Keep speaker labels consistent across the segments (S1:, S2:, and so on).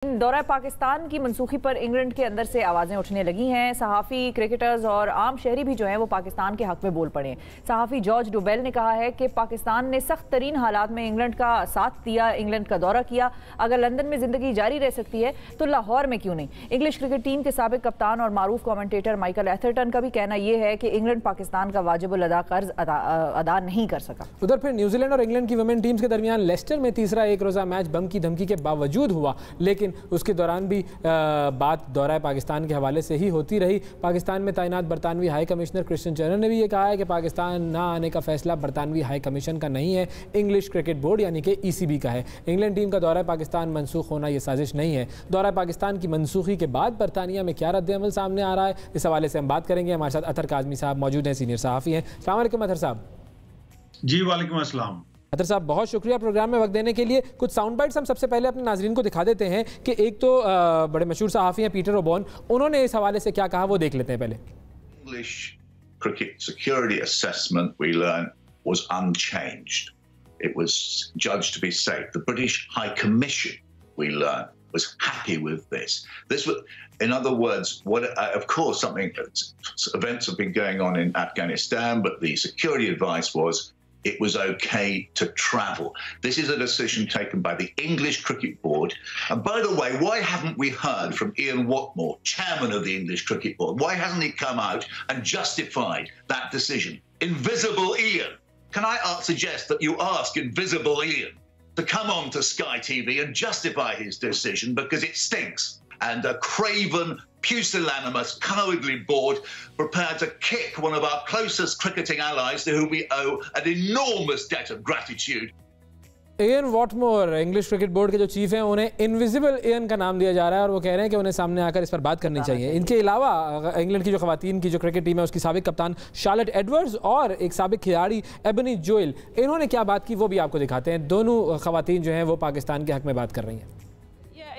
S1: दौरा पाकिस्तान की मनसूखी पर इंग्लैंड के अंदर से आवाज़ें उठने लगी हैं। सहाफ़ी, क्रिकेटर्स और आम शहरी भी जो हैं वो पाकिस्तान के हक में बोल पड़े हैं। सहाफ़ी जॉर्ज डुबेल ने कहा है कि पाकिस्तान ने सख्त तरीन हालात में इंग्लैंड का साथ दिया, इंग्लैंड का दौरा किया। अगर लंदन में ज़िंदगी जारी रह सकती है तो लाहौर में क्यों नहीं। इंग्लिश क्रिकेट टीम के साबिक कप्तान और मारूफ कमेंटेटर माइकल एथरटन का भी कहना यह है कि इंग्लैंड पाकिस्तान का वाजिबुल अदा कर्ज अदा नहीं कर सका।
S2: उधर फिर न्यूजीलैंड और इंग्लैंड की वुमेन टीम्स के दरमियान लेस्टर में तीसरा एक रोज़ा मैच बम की धमकी के बावजूद हुआ, लेकिन उसके दौरान भी बात दौरा पाकिस्तान के हवाले से ही होती रही। पाकिस्तान में तैनात बरतानवी हाई कमिश्नर क्रिश्चियन चर्नर ने भी ये कहा है कि पाकिस्तान ना आने का फैसला बरतानवी हाई कमीशन का नहीं है, इंग्लिश क्रिकेट बोर्ड यानी कि ECB का है। इंग्लैंड टीम का दौरा पाकिस्तान मनसूख होना ये साजिश नहीं है। दौरा पाकिस्तान की मनसूखी के बाद बरतानिया में क्या रद्द-ए-अमल सामने आ रहा है, इस हवाले से हम बात करेंगे। हमारे साथ अतर काज़मी साहब मौजूद हैं, सीनियर सहाफ़ी हैं। अस्सलाम वालेकुम अतर साहब।
S3: जी वालेकुम अस्सलाम।
S2: अतर साहब बहुत शुक्रिया प्रोग्राम में वक्त देने के लिए। कुछ साउंड बाइट्स हम सबसे पहले अपने नाजरीन को दिखा देते हैं कि एक तो बड़े मशहूर सहाफ़ी हैं पीटर ओबॉर्न, उन्होंने इस हवाले से क्या कहा वो देख लेते हैं पहले।
S4: English cricket security assessment we learned was unchanged. It was judged to be safe. The British High Commission we learned was happy with this. This was, in other words, of course events have been going on in Afghanistan, but the security advice was it was okay to travel. This is a decision taken by the English Cricket Board. And by the way, why haven't we heard from Ian Watmore, chairman of the English Cricket Board? Why hasn't he come out and justified that decision? Invisible Ian. Can I suggest that you ask Invisible Ian to come on to Sky TV and justify his decision, because it stinks. And a craven, pusillanimous, cowardly board prepared to kick one of our closest cricketing allies to whom we owe an enormous debt of gratitude.
S2: Ian Whatmore English cricket board के जो chief हैं उन्हें invisible Ian का नाम दिया जा रहा है और वो कह रहे हैं कि उन्हें सामने आकर इस पर बात करनी चाहिए। इनके अलावा इंग्लैंड की जो खवातीन की जो क्रिकेट टीम है उसकी साबिक कप्तान शार्लेट एडवर्ड्स और एक साबिक खिलाड़ी एबनी जोएल, इन्होंने क्या बात की वो भी आपको दिखाते हैं। दोनों खवातीन जो हैं वो पाकिस्तान के हक में बात कर रही हैं।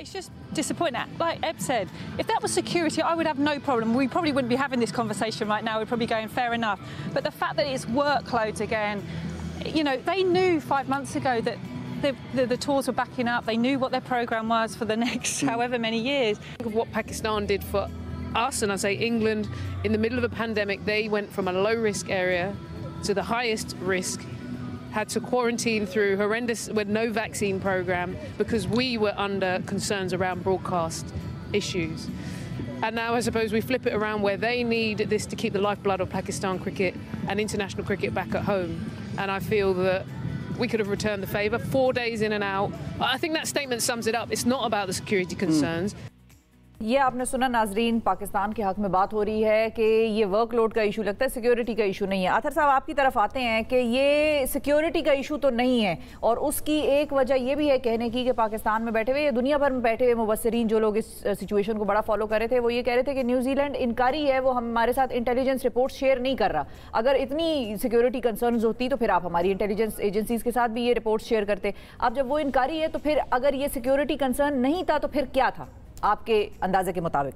S5: It's just disappointing. Like Eb said, if that was security, I would have no problem. We probably wouldn't be having this conversation right now. We're probably going fair enough. But the fact that it's workloads again, you know, they knew 5 months ago that the tours were backing up. They knew what their programme was for the next however many years.
S6: Think of what Pakistan did for us, and I say England, in the middle of a pandemic. They went from a low-risk area to the highest risk, had to quarantine through horrendous, with no vaccine program, because we were under concerns around broadcast issues. And now I suppose we flip it around where they need this to keep the lifeblood of Pakistan cricket and international cricket back at home. And I feel that we could have returned the favour. 4 days in and out. I think that statement sums it up. It's not about the security concerns.
S1: ये आपने सुना नाजरीन, पाकिस्तान के हक में बात हो रही है कि ये वर्कलोड का इशू लगता है, सिक्योरिटी का इशू नहीं है। आथर साहब आपकी तरफ आते हैं कि ये सिक्योरिटी का इशू तो नहीं है, और उसकी एक वजह ये भी है कहने की कि पाकिस्तान में बैठे हुए या दुनिया भर में बैठे हुए मुबस्सिरीन जो लोग इस सिचुएशन को बड़ा फॉलो कर रहे थे, वो ये कह रहे थे कि न्यूजीलैंड इनकारी है, वो हमारे साथ इंटेलिजेंस रिपोर्ट शेयर नहीं कर रहा। अगर इतनी सिक्योरिटी कंसर्न्स होती तो फिर आप हमारी इंटेलिजेंस एजेंसीज के साथ भी ये रिपोर्ट शेयर करते। अब जब वो इनकारी है तो फिर अगर ये सिक्योरिटी कंसर्न नहीं था तो फिर क्या था आपके अंदाजे के मुताबिक?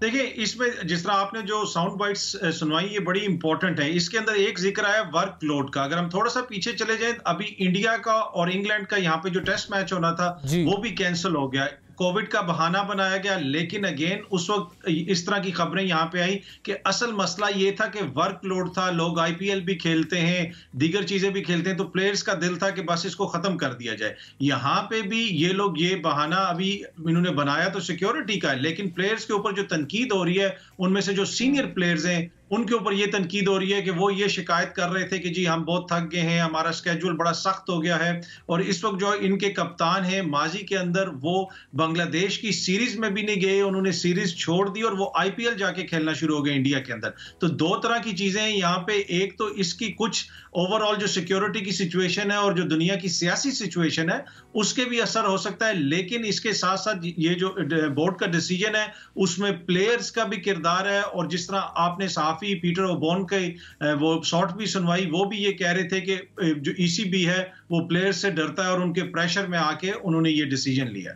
S3: देखिए, इसमें जिस तरह आपने जो साउंड बाइट्स सुनवाई ये बड़ी इंपॉर्टेंट है। इसके अंदर एक जिक्र आया वर्कलोड का। अगर हम थोड़ा सा पीछे चले जाएं, अभी इंडिया का और इंग्लैंड का यहाँ पे जो टेस्ट मैच होना था वो भी कैंसिल हो गया। कोविड का बहाना बनाया गया, लेकिन अगेन उस वक्त इस तरह की खबरें यहाँ पे आई कि असल मसला ये था कि वर्कलोड था। लोग IPL भी खेलते हैं, दीगर चीजें भी खेलते हैं, तो प्लेयर्स का दिल था कि बस इसको खत्म कर दिया जाए। यहाँ पे भी ये लोग ये बहाना अभी इन्होंने बनाया तो सिक्योरिटी का है, लेकिन प्लेयर्स के ऊपर जो तनकीद हो रही है, उनमें से जो सीनियर प्लेयर्स हैं उनके ऊपर ये तनकीद हो रही है कि वो ये शिकायत कर रहे थे कि जी हम बहुत थक गए हैं, हमारा स्केड्यूल बड़ा सख्त हो गया है। और इस वक्त जो इनके कप्तान हैं, माजी के अंदर वो बांग्लादेश की सीरीज में भी नहीं गए, उन्होंने सीरीज छोड़ दी और वो IPL जाके खेलना शुरू हो गए इंडिया के अंदर। तो दो तरह की चीजें हैं यहाँ पे। एक तो इसकी कुछ ओवरऑल जो सिक्योरिटी की सिचुएशन है और जो दुनिया की सियासी सिचुएशन है उसके भी असर हो सकता है, लेकिन इसके साथ साथ ये जो बोर्ड का डिसीजन है उसमें प्लेयर्स का भी किरदार है। और जिस तरह आपने सहाफी पीटर ओबॉर्न के वो शॉर्ट भी सुनवाई, वो भी ये कह रहे थे कि जो ECB है वो प्लेयर्स से डरता है और उनके प्रेशर में आके उन्होंने ये डिसीजन लिया।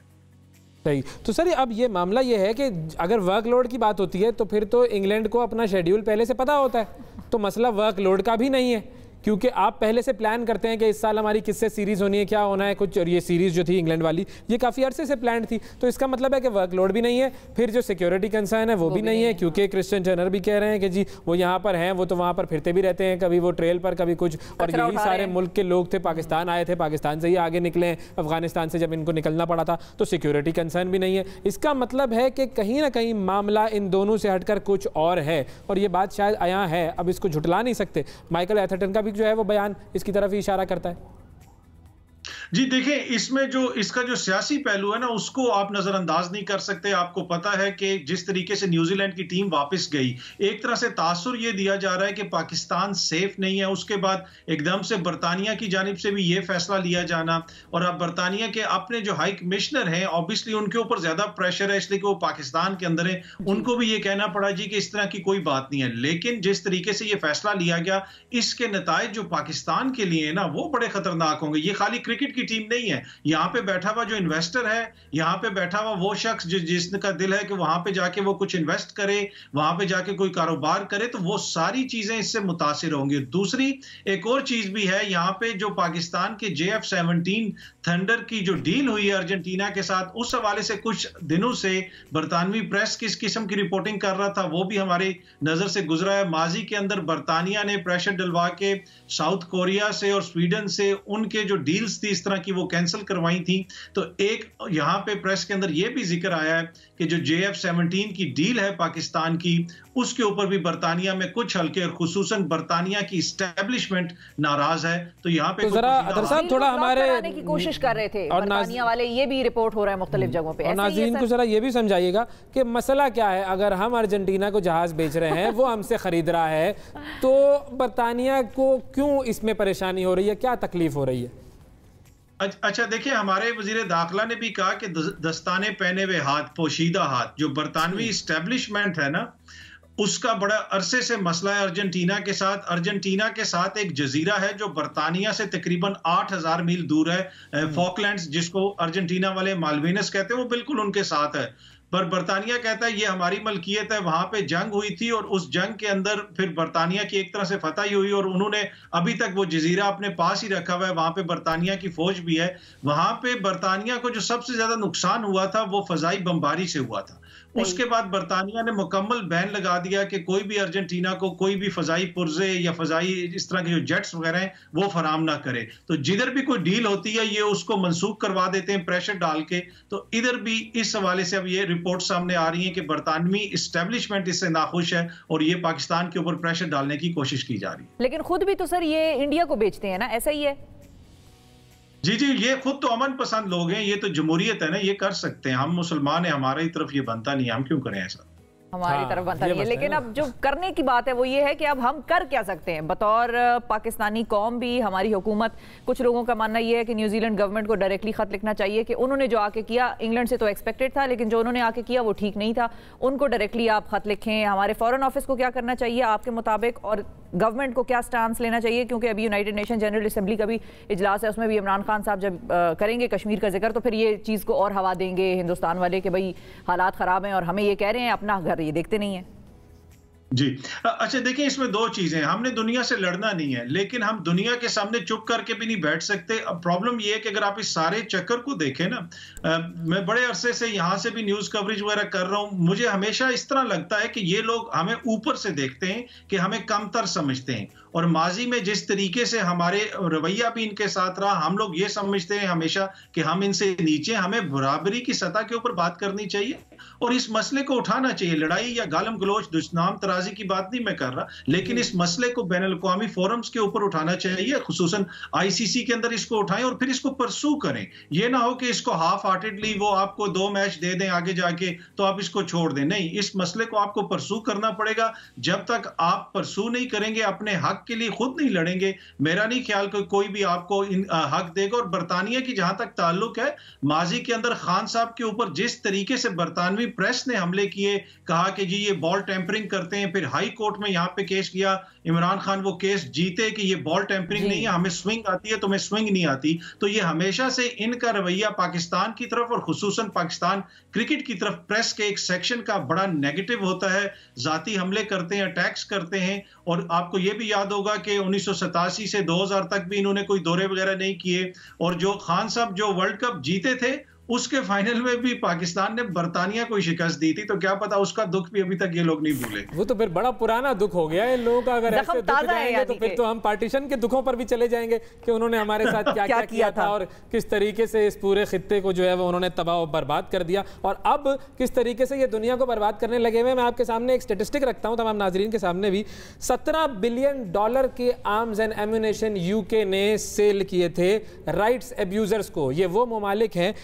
S2: सही। तो सर अब ये मामला ये है कि अगर वर्कलोड की बात होती है तो फिर तो इंग्लैंड को अपना शेड्यूल पहले से पता होता है, तो मसला वर्कलोड का भी नहीं है, क्योंकि आप पहले से प्लान करते हैं कि इस साल हमारी किससे सीरीज होनी है, क्या होना है कुछ, और ये सीरीज जो थी इंग्लैंड वाली ये काफ़ी अरसे से प्लान थी। तो इसका मतलब है कि वर्कलोड भी नहीं है, फिर जो सिक्योरिटी कंसर्न है वो भी नहीं है, क्योंकि क्रिश्चियन टर्नर भी कह रहे हैं कि जी वो यहाँ पर हैं, वो तो वहाँ पर फिरते भी रहते हैं, कभी वो ट्रेल पर कभी कुछ, और यही सारे मुल्क के लोग थे, पाकिस्तान आए थे, पाकिस्तान से ही आगे निकले हैं, अफगानिस्तान से जब इनको निकलना पड़ा था, तो सिक्योरिटी कंसर्न भी नहीं है। इसका मतलब है कि कहीं ना कहीं मामला इन दोनों से हटकर कुछ और है, और ये बात शायद आया है, अब इसको झुटला नहीं सकते। माइकल एथरटन का भी जो है वो बयान इसकी तरफ ही इशारा करता है।
S3: जी देखिए, इसमें जो इसका जो सियासी पहलू है ना, उसको आप नजरअंदाज नहीं कर सकते। आपको पता है कि जिस तरीके से न्यूजीलैंड की टीम वापस गई, एक तरह से तासुर ये दिया जा रहा है कि पाकिस्तान सेफ नहीं है। उसके बाद एकदम से बरतानिया की जानिब से भी ये फैसला लिया जाना, और अब बरतानिया के अपने जो हाई कमिश्नर हैं, ऑब्वियसली उनके ऊपर ज्यादा प्रेशर है, इसलिए कि वो पाकिस्तान के अंदर है, उनको भी ये कहना पड़ा जी कि इस तरह की कोई बात नहीं है। लेकिन जिस तरीके से ये फैसला लिया गया, इसके नताइज जो पाकिस्तान के लिए ना वो बड़े खतरनाक होंगे। ये खाली क्रिकेट की टीम नहीं है, यहां पे बैठा हुआ जो इन्वेस्टर है, यहां पे बैठा हुआ वो शख्स जिसका दिल है कि वहां पे जाके वो कुछ इन्वेस्ट करे, वहां पे जाके कोई कारोबार करे, तो वो सारी चीजें इससे मुतासिर होंगी। दूसरी एक और चीज भी है, यहां पे जो पाकिस्तान के JF-17 थंडर की जो डील हुई है अर्जेंटीना के साथ, उस हवाले से कुछ दिनों से बरतानवी प्रेस किस किस्म की रिपोर्टिंग कर रहा था वो भी हमारी नजर से गुजरा है। माजी के अंदर बरतानिया ने प्रेशर डलवा के साउथ कोरिया से और स्वीडन से उनके जो डील्स थी इस तरह की वो कैंसिल करवाई थी। तो एक यहां पे प्रेस के अंदर ये भी जिक्र आया है कि जो JF-17 की डील है पाकिस्तान की, उसके ऊपर भी बरतानिया में कुछ हल्के और खुसूसन बरतानिया की एस्टेब्लिशमेंट नाराज है। तो यहाँ पे
S2: तो जरा अदर साहब थोड़ा हमारे
S1: की कोशिश कर रहे थे बरतानिया वाले, ये भी रिपोर्ट हो रहा है मुख्तलिफ जगहों पे।
S2: और नाज़रीन को जरा ये भी समझाइएगा कि मसला क्या है। अगर हम अर्जेंटीना को जहाज बेच रहे हैं, वो हमसे खरीद रहा है, तो बरतानिया को क्यों इसमें परेशानी हो रही है, क्या तकलीफ हो रही है?
S3: अच्छा देखिए, हमारे वजीर दाखिला ने भी कहा कि दस्ताने पहने हुए हाथ, पोशीदा हाथ, जो बरतानवी एस्टेब्लिशमेंट है ना, उसका बड़ा अरसे से मसला है अर्जेंटीना के साथ। अर्जेंटीना के साथ एक जजीरा है जो बरतानिया से तकरीबन 8000 मील दूर है, फॉकलैंड्स, जिसको अर्जेंटीना वाले मालविनस कहते हैं, वो बिल्कुल उनके साथ है। पर बरतानिया कहता है ये हमारी मलकियत है। वहां पे जंग हुई थी और उस जंग के अंदर फिर बरतानिया की एक तरह से फतह ही हुई, और उन्होंने अभी तक वो जजीरा अपने पास ही रखा हुआ है। वहां पे बरतानिया की फौज भी है। वहां पे बरतानिया को जो सबसे ज्यादा नुकसान हुआ था वो फजाई बमबारी से हुआ था। उसके बाद बरतानिया ने मुकम्मल बैन लगा दिया कि कोई भी अर्जेंटीना को कोई भी फजाई पुर्जे या फजाई इस तरह के जो जेट्स वगैरह हैं वो फराम ना करे। तो जिधर भी कोई डील होती है ये उसको मनसूख करवा देते हैं प्रेशर डाल के। तो इधर भी इस हवाले से अब ये रिपोर्ट सामने आ रही है कि बरतानवी एस्टेब्लिशमेंट इससे नाखुश है और ये पाकिस्तान के ऊपर प्रेशर डालने की कोशिश की जा रही है।
S1: लेकिन खुद भी तो सर ये इंडिया को बेचते हैं ना, ऐसा ही है?
S3: जी, ये खुद तो अमन पसंद लोग हैं, ये तो जमहूरियत है ना, ये कर सकते हैं। हम मुसलमान हैं, हमारी तरफ ये बनता नहीं है, हम क्यों करें ऐसा?
S1: हमारी तरफ बनता नहीं है। लेकिन अब जो करने की बात है वो ये है कि अब हम कर क्या सकते हैं बतौर पाकिस्तानी कौम भी। हमारी हुकूमत, कुछ लोगों का मानना ये है कि न्यूजीलैंड गवर्नमेंट को डायरेक्टली खत लिखना चाहिए कि उन्होंने जो आके किया, इंग्लैंड से तो एक्सपेक्टेड था, लेकिन जो उन्होंने आके किया वो ठीक नहीं था, उनको डायरेक्टली आप खत लिखें। हमारे फॉरेन ऑफिस को क्या करना चाहिए आपके मुताबिक, और गवर्नमेंट को क्या स्टांस लेना चाहिए? क्योंकि अभी यूनाइटेड नेशन जनरल असेंबली का भी इजलास है, उसमें भी इमरान खान साहब जब करेंगे कश्मीर का जिक्र, तो फिर ये चीज़ को और हवा देंगे हिंदुस्तान वाले कि भाई हालात ख़राब हैं और हमें ये कह रहे हैं, अपना घर ये देखते नहीं है।
S3: जी अच्छा, देखिए इसमें दो चीजें, हमने दुनिया से लड़ना नहीं है, लेकिन हम दुनिया के सामने चुप करके भी नहीं बैठ सकते। अब प्रॉब्लम ये है कि अगर आप इस सारे चक्कर को देखें ना, मैं बड़े अरसे से यहाँ से भी न्यूज कवरेज वगैरह कर रहा हूँ, मुझे हमेशा इस तरह लगता है कि ये लोग हमें ऊपर से देखते हैं कि हमें कमतर समझते हैं, और माजी में जिस तरीके से हमारे रवैया भी इनके साथ रहा, हम लोग ये समझते हैं हमेशा कि हम इनसे नीचे, हमें बराबरी की सतह के ऊपर बात करनी चाहिए और इस मसले को उठाना चाहिए। लड़ाई या गालम गलोच, दुश्मनाम तराजी की बात नहीं मैं कर रहा, लेकिन इस मसले को बैनुल अक़वामी फोरम्स के ऊपर उठाना चाहिए, खुसूसन ICC के अंदर इसको उठाएं और फिर इसको परसू करें। ये ना हो कि इसको हाफ हार्टेडली वो आपको 2 मैच दे दें आगे जाके तो आप इसको छोड़ दें। नहीं, इस मसले को आपको परसू करना पड़ेगा। जब तक आप परसू नहीं करेंगे, अपने हक के लिए खुद नहीं लड़ेंगे, मेरा नहीं ख्याल कि कोई भी आपको हक देगा। और बरतानिया की जहां तक ताल्लुक है, माजी के अंदर खान साहब के ऊपर जिस तरीके से बरतानवी प्रेस ने हमले किए, कहा कि जी ये बॉल टेम्परिंग करते हैं, फिर हाई कोर्ट में यहाँ पे केस किया, इमरान खान वो केस जीते कि ये बॉल टेम्परिंग नहीं है, हमें स्विंग आती है, तुम्हें स्विंग नहीं आती। तो ये हमेशा से इनका रवैया पाकिस्तान की तरफ और खुसूसन पाकिस्तान क्रिकेट की तरफ प्रेस के एक सेक्शन का बड़ा नेगेटिव होता है। जाती हमले करते हैं, अटैक्स करते हैं। और आपको ये भी याद होगा कि 1987 से 2000 तक भी इन्होंने कोई दौरे वगैरह नहीं किए। और जो खान साहब जो वर्ल्ड कप जीते थे उसके फाइनल में भी पाकिस्तान ने बर्तानिया को शिकस्त दी थी। तो क्या पता उसका दुख भी अभी तक ये लोग नहीं भूले।
S2: वो तो फिर बड़ा पुराना दुख हो गया इन लोगों का। अगर ऐसे दुख जाएंगे तो फिर तो हम पार्टीशन के दुखों पर भी चले जाएंगे कि उन्होंने हमारे साथ क्या क्या किया था और किस तरीके से इस पूरे खित्ते को जो है वो उन्होंने तबाह और बर्बाद कर दिया और अब किस तरीके से ये दुनिया को बर्बाद करने लगे हुए। मैं आपके सामने एक स्टेटिस्टिक रखता हूं तमाम नाजरीन के सामने भी। $17 बिलियन के आर्म्स एंड एम्यूनेशन यूके ने सेल किए थे राइट्स एब्यूजर्स को। ये वो ममालिक हैं,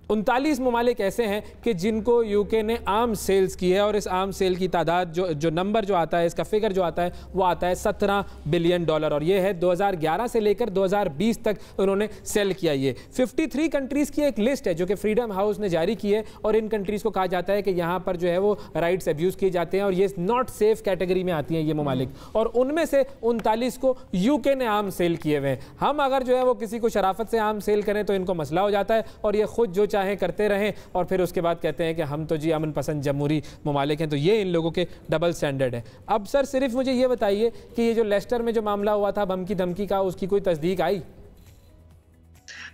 S2: 39 ममालिक ऐसे हैं कि जिनको यूके ने आर्म सेल्स की है और इस आर्म सेल की तादाद जो नंबर जो आता है, इसका फिगर जो आता है वो आता है $17 बिलियन और ये है 2011 से लेकर 2020 तक उन्होंने सेल किया। ये 53 कंट्रीज़ की एक लिस्ट है जो कि फ्रीडम हाउस ने जारी की है और इन कंट्रीज़ को कहा जाता है कि यहाँ पर जो है वो राइट्स एब्यूज़ किए जाते हैं और ये नॉट सेफ कैटेगरी में आती हैं ये ममालिक। और उनमें से 39 को यूके ने आर्म सेल किए हुए हैं। हम अगर जो है वो किसी को शराफत से आर्म सेल करें तो इनको मसला हो जाता है और ये खुद जो चाहे करते रहें और फिर उसके बाद कहते हैं कि हम तो जी अमन पसंद जमहूरी ममालिक हैं। तो ये इन लोगों के डबल स्टैंडर्ड है। अब सर सिर्फ मुझे ये बताइए कि ये जो लेस्टर में जो मामला हुआ था बम की धमकी का, उसकी कोई तस्दीक आई?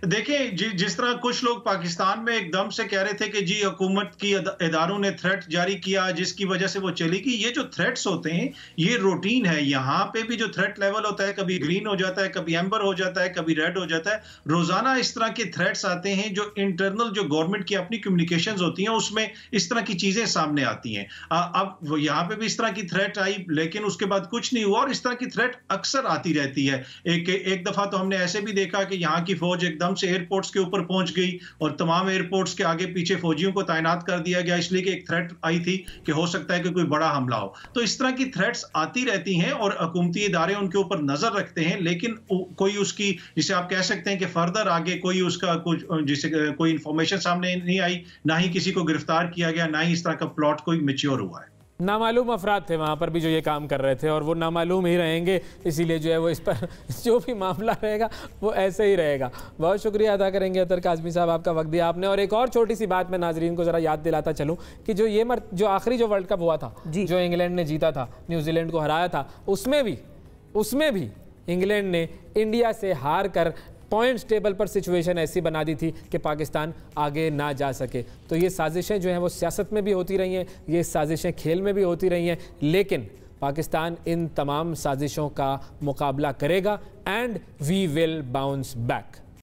S3: देखिए जिस तरह कुछ लोग पाकिस्तान में एकदम से कह रहे थे कि जी हुकूमत की इदारों ने थ्रेट जारी किया जिसकी वजह से वो चली गई। ये जो थ्रेट्स होते हैं ये रूटीन है। यहाँ पे भी जो थ्रेट लेवल होता है कभी ग्रीन हो जाता है, कभी एम्बर हो जाता है, कभी रेड हो जाता है। रोजाना इस तरह के थ्रेट्स आते हैं जो इंटरनल जो गवर्नमेंट की अपनी कम्युनिकेशंस होती हैं उसमें इस तरह की चीजें सामने आती हैं। अब यहाँ पे भी इस तरह की थ्रेट आई लेकिन उसके बाद कुछ नहीं हुआ और इस तरह की थ्रेट अक्सर आती रहती है। एक दफा तो हमने ऐसे भी देखा कि यहाँ की फौज एकदम से एयरपोर्ट्स के ऊपर पहुंच गई और तमाम एयरपोर्ट्स के आगे पीछे फौजियों को तैनात कर दिया गया इसलिए कि एक थ्रेट आई थी कि हो सकता है कि कोई बड़ा हमला हो। तो इस तरह की थ्रेट्स आती रहती हैं और हुकूमती इदारे उनके ऊपर नजर रखते हैं लेकिन कोई उसकी जिसे आप कह सकते हैं कि फर्दर आगे कोई उसका कुछ जिसे कोई इंफॉर्मेशन सामने नहीं आई, ना ही किसी को गिरफ्तार किया गया, ना ही इस तरह का प्लॉट कोई मैच्योर हुआ है।
S2: नामालूम अफराद थे वहाँ पर भी जो ये काम कर रहे थे और वो नामालूम ही रहेंगे, इसीलिए जो है वो इस पर जो भी मामला रहेगा वो ऐसे ही रहेगा। बहुत शुक्रिया अदा करेंगे अतर काज़मी साहब, आपका वक्त दिया आपने। और एक और छोटी सी बात मैं नाजरीन को ज़रा याद दिलाता चलूँ कि जो आखिरी जो वर्ल्ड कप हुआ था जो इंग्लैंड ने जीता था, न्यूजीलैंड को हराया था, उसमें भी इंग्लैंड ने इंडिया से हार कर पॉइंट्स टेबल पर सिचुएशन ऐसी बना दी थी कि पाकिस्तान आगे ना जा सके। तो ये साजिशें जो हैं वो सियासत में भी होती रही हैं, ये साजिशें खेल में भी होती रही हैं, लेकिन पाकिस्तान इन तमाम साजिशों का मुकाबला करेगा and we will bounce back.